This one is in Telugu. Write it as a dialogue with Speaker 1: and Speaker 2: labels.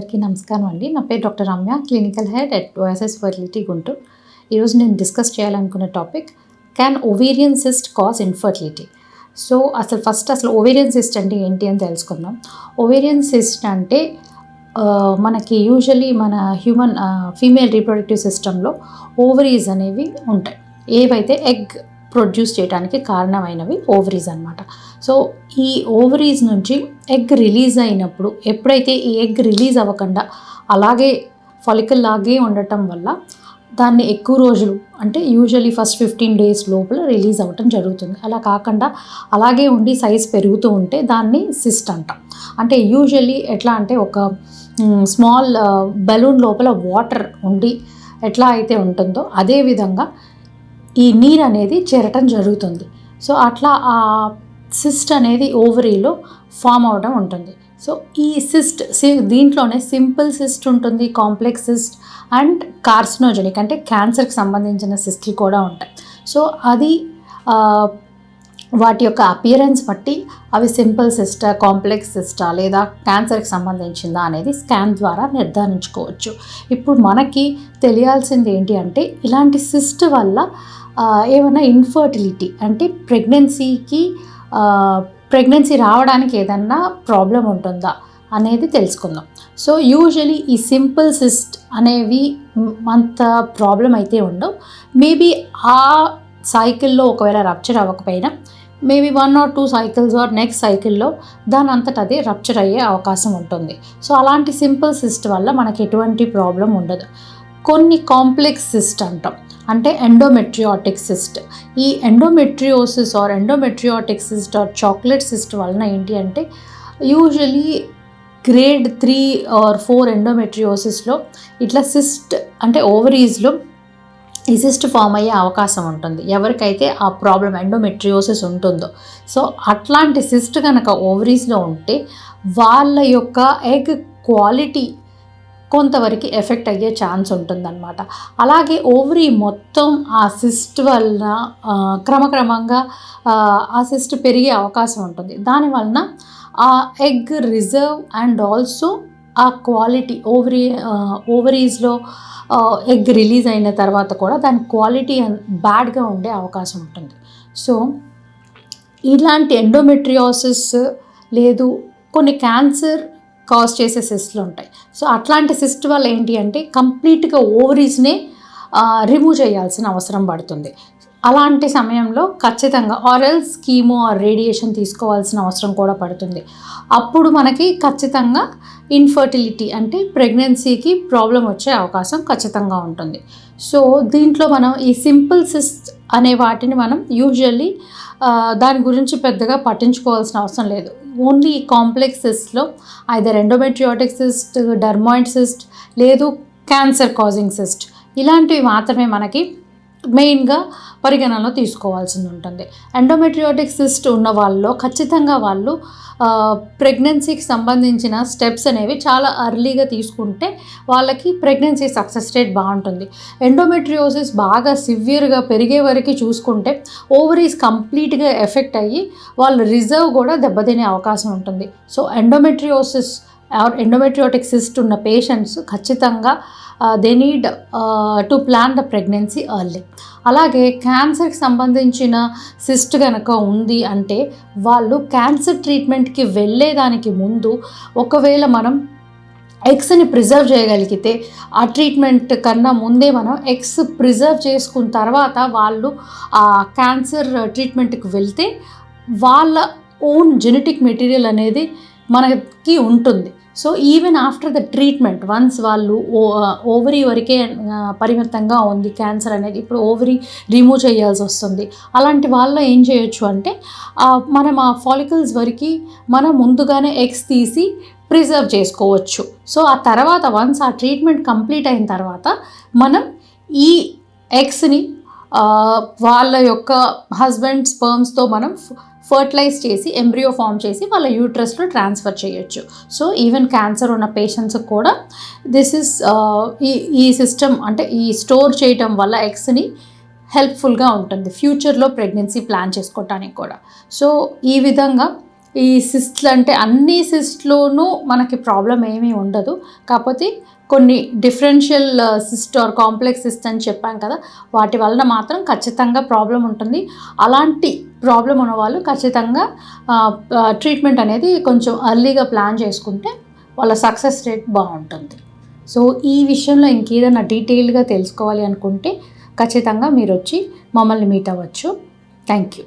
Speaker 1: అందరికీ నమస్కారం అండి. నా పేరు doctor Ramya, clinical head at OSS fertility Guntur. ఈరోజు నేను డిస్కస్ చేయాలనుకున్న topic can ovarian cyst cause infertility. So అసలు ఓవేరియన్ సిస్ట్ అంటే ఏంటి అని తెలుసుకుందాం. ఓవేరియన్ సిస్ట్ అంటే మనకి యూజువలీ మన హ్యూమన్ ఫీమేల్ రీప్రొడక్టివ్ సిస్టంలో ఓవరీస్ అనేవి ఉంటాయి. ఏవైతే ఎగ్ ప్రొడ్యూస్ చేయడానికి కారణమైనవి ఓవరీస్ అన్నమాట. సో ఈ ఓవరీస్ నుంచి ఎగ్ రిలీజ్ అయినప్పుడు ఎప్పుడైతే ఈ ఎగ్ రిలీజ్ అవ్వకుండా అలాగే ఫాలికల్ లాగే ఉండటం వల్ల దాన్ని ఎక్కువ రోజులు అంటే యూజువలీ ఫస్ట్ 15 days లోపల రిలీజ్ అవ్వటం జరుగుతుంది. అలా కాకుండా అలాగే ఉండి సైజ్ పెరుగుతూ ఉంటే దాన్ని సిస్ట్ అంటాం. అంటే యూజువలీ ఎట్లా అంటే ఒక స్మాల్ బెలూన్ లోపల వాటర్ ఉండి ఎట్లా అయితే ఉంటుందో అదే విధంగా ఈ నీరు అనేది చేరటం జరుగుతుంది. సో అట్లా ఆ సిస్ట్ అనేది ఓవరీలో ఫామ్ అవడం ఉంటుంది. సో ఈ సిస్ట్ దీంట్లోనే సింపుల్ సిస్ట్ ఉంటుంది, కాంప్లెక్స్ సిస్ట్ అండ్ కార్సినోజెనిక్ అంటే క్యాన్సర్కి సంబంధించిన సిస్ట్లు కూడా ఉంటాయి. సో అది వాటి యొక్క అపియరెన్స్ బట్టి అవి సింపుల్ సిస్టా, కాంప్లెక్స్ సిస్టా లేదా క్యాన్సర్కి సంబంధించిందా అనేది స్కాన్ ద్వారా నిర్ధారించుకోవచ్చు. ఇప్పుడు మనకి తెలియాల్సింది ఏంటి అంటే ఇలాంటి సిస్ట్ వల్ల ఏమైనా ఇన్ఫర్టిలిటీ అంటే ప్రెగ్నెన్సీ రావడానికి ఏదన్నా ప్రాబ్లం ఉంటుందా అనేది తెలుసుకుందాం. సో యూజువలీ ఈ సింపుల్ సిస్ట్ అనేవి అంత ప్రాబ్లం అయితే ఉండవు. మేబీ ఆ సైకిల్లో ఒకవేళ రప్చర్ అవ్వకపోయినా maybe 1 or 2 cycles or next సైకిల్లో దాని అంతటా అదే రప్చర్ అయ్యే అవకాశం ఉంటుంది. సో అలాంటి సింపుల్ సిస్ట్ వల్ల మనకి ఎటువంటి ప్రాబ్లం ఉండదు. కొన్ని కాంప్లెక్స్ సిస్ట్ అంటాం, అంటే ఎండోమెట్రియాటిక్ సిస్ట్. ఈ endometriosis or endometriotic cyst or chocolate cyst వలన ఏంటి అంటే యూజువలీ grade 3 or 4 ఎండోమెట్రియోసిస్లో ఇట్లా సిస్ట్ అంటే ఓవరీస్లో ఈ సిస్ట్ ఫామ్ అయ్యే అవకాశం ఉంటుంది ఎవరికైతే ఆ ప్రాబ్లం ఎండోమెట్రియోసిస్ ఉంటుందో. సో అట్లాంటి సిస్ట్ కనుక ఓవరీస్లో ఉంటే వాళ్ళ యొక్క ఎగ్ క్వాలిటీ కొంతవరకు ఎఫెక్ట్ అయ్యే ఛాన్స్ ఉంటుందన్నమాట. అలాగే ఓవరీ మొత్తం ఆ సిస్ట్ వలన క్రమక్రమంగా ఆ సిస్ట్ పెరిగే అవకాశం ఉంటుంది. దానివలన ఆ ఎగ్ రిజర్వ్ అండ్ ఆల్సో ఆ క్వాలిటీ ఓవరీస్లో ఎగ్ రిలీజ్ అయిన తర్వాత కూడా దాని క్వాలిటీ బ్యాడ్గా ఉండే అవకాశం ఉంటుంది. సో ఇలాంటి ఎండోమెట్రియోసిస్ లేదు కొన్ని క్యాన్సర్ కాజ్ చేసే సిస్ట్లు ఉంటాయి. సో అట్లాంటి సిస్ట్ వల్ల ఏంటి అంటే కంప్లీట్గా ఓవరీస్నే రిమూవ్ చేయాల్సిన అవసరం పడుతుంది. అలాంటి సమయంలో ఖచ్చితంగా ఆర్ఎల్స్ కీమో ఆర్ రేడియేషన్ తీసుకోవాల్సిన అవసరం కూడా పడుతుంది. అప్పుడు మనకి ఖచ్చితంగా ఇన్ఫర్టిలిటీ అంటే ప్రెగ్నెన్సీకి ప్రాబ్లం వచ్చే అవకాశం ఖచ్చితంగా ఉంటుంది. సో దీంట్లో మనం ఈ సింపుల్ సిస్ట్ అనే వాటిని మనం యూజువల్లీ దాని గురించి పెద్దగా పట్టించుకోవాల్సిన అవసరం లేదు. ఓన్లీ ఈ కాంప్లెక్స్ సిస్ట్లో either endometriotic cyst, dermoid cyst లేదు క్యాన్సర్ కాజింగ్ సిస్ట్ ఇలాంటివి మాత్రమే మనకి మెయిన్గా పరిగణనలో తీసుకోవాల్సి ఉంటుంది. ఎండోమెట్రియాటిక్ సిస్ట్ ఉన్న వాళ్ళలో ఖచ్చితంగా వాళ్ళు ప్రెగ్నెన్సీకి సంబంధించిన స్టెప్స్ అనేవి చాలా అర్లీగా తీసుకుంటే వాళ్ళకి ప్రెగ్నెన్సీ సక్సెస్ రేట్ బాగుంటుంది. ఎండోమెట్రియోసిస్ బాగా సివియర్గా పెరిగే వరకు చూసుకుంటే ఓవరీస్ కంప్లీట్గా ఎఫెక్ట్ అయ్యి వాళ్ళ రిజర్వ్ కూడా దెబ్బతినే అవకాశం ఉంటుంది. So endometriosis or endometriotic cyst ఉన్న పేషెంట్స్ ఖచ్చితంగా they need to plan the pregnancy early. అలాగే క్యాన్సర్కి సంబంధించిన సిస్ట్ కనుక ఉంది అంటే వాళ్ళు క్యాన్సర్ ట్రీట్మెంట్కి వెళ్ళేదానికి ముందు ఒకవేళ మనం ఎగ్స్ని ప్రిజర్వ్ చేయగలిగితే ఆ ట్రీట్మెంట్ కన్నా ముందే మనం ఎగ్స్ ప్రిజర్వ్ చేసుకున్న తర్వాత వాళ్ళు ఆ క్యాన్సర్ ట్రీట్మెంట్కి వెళ్తే వాళ్ళ ఓన్ జెనెటిక్ మెటీరియల్ అనేది మనకి ఉంటుంది. So even after the treatment once వాళ్ళు ఓవరీ వరకే పరిమితంగా ఉంది క్యాన్సర్ అనేది, ఇప్పుడు ఓవరీ రిమూవ్ చేయాల్సి వస్తుంది. అలాంటి వాళ్ళు ఏం చేయొచ్చు అంటే మనం ఆ ఫాలికల్స్ వరకు మనం ముందుగానే ఎగ్స్ తీసి ప్రిజర్వ్ చేసుకోవచ్చు. సో ఆ తర్వాత వన్స్ ఆ ట్రీట్మెంట్ కంప్లీట్ అయిన తర్వాత మనం ఈ ఎగ్స్ని వాళ్ళ యొక్క హస్బెండ్ స్పర్మ్స్తో మనం ఫర్టిలైజ్ చేసి ఎంబ్రియో ఫామ్ చేసి వాళ్ళ యూట్రస్లో ట్రాన్స్ఫర్ చేయొచ్చు. సో ఈవెన్ క్యాన్సర్ ఉన్న పేషెంట్స్కి కూడా దిస్ ఇస్ ఈ సిస్టమ్ అంటే ఈ స్టోర్ చేయటం వల్ల ఎగ్స్ని హెల్ప్ఫుల్గా ఉంటుంది ఫ్యూచర్లో ప్రెగ్నెన్సీ ప్లాన్ చేసుకోవటానికి కూడా. సో ఈ విధంగా ఈ సిస్ట్లు అంటే అన్ని సిస్ట్లోనూ మనకి ప్రాబ్లం ఏమీ ఉండదు. కాకపోతే కొన్ని differential cyst or complex cyst అని చెప్పాం కదా, వాటి వలన మాత్రం ఖచ్చితంగా ప్రాబ్లం ఉంటుంది. అలాంటి ప్రాబ్లం ఉన్న వాళ్ళు ఖచ్చితంగా ట్రీట్మెంట్ అనేది కొంచెం ఎర్లీగా ప్లాన్ చేసుకుంటే వాళ్ళ సక్సెస్ రేట్ బాగుంటుంది. సో ఈ విషయంలో ఇంకేదైనా డీటెయిల్డ్గా తెలుసుకోవాలి అనుకుంటే ఖచ్చితంగా మీరు వచ్చి మమ్మల్ని మీట్ అవ్వచ్చు. Thank you.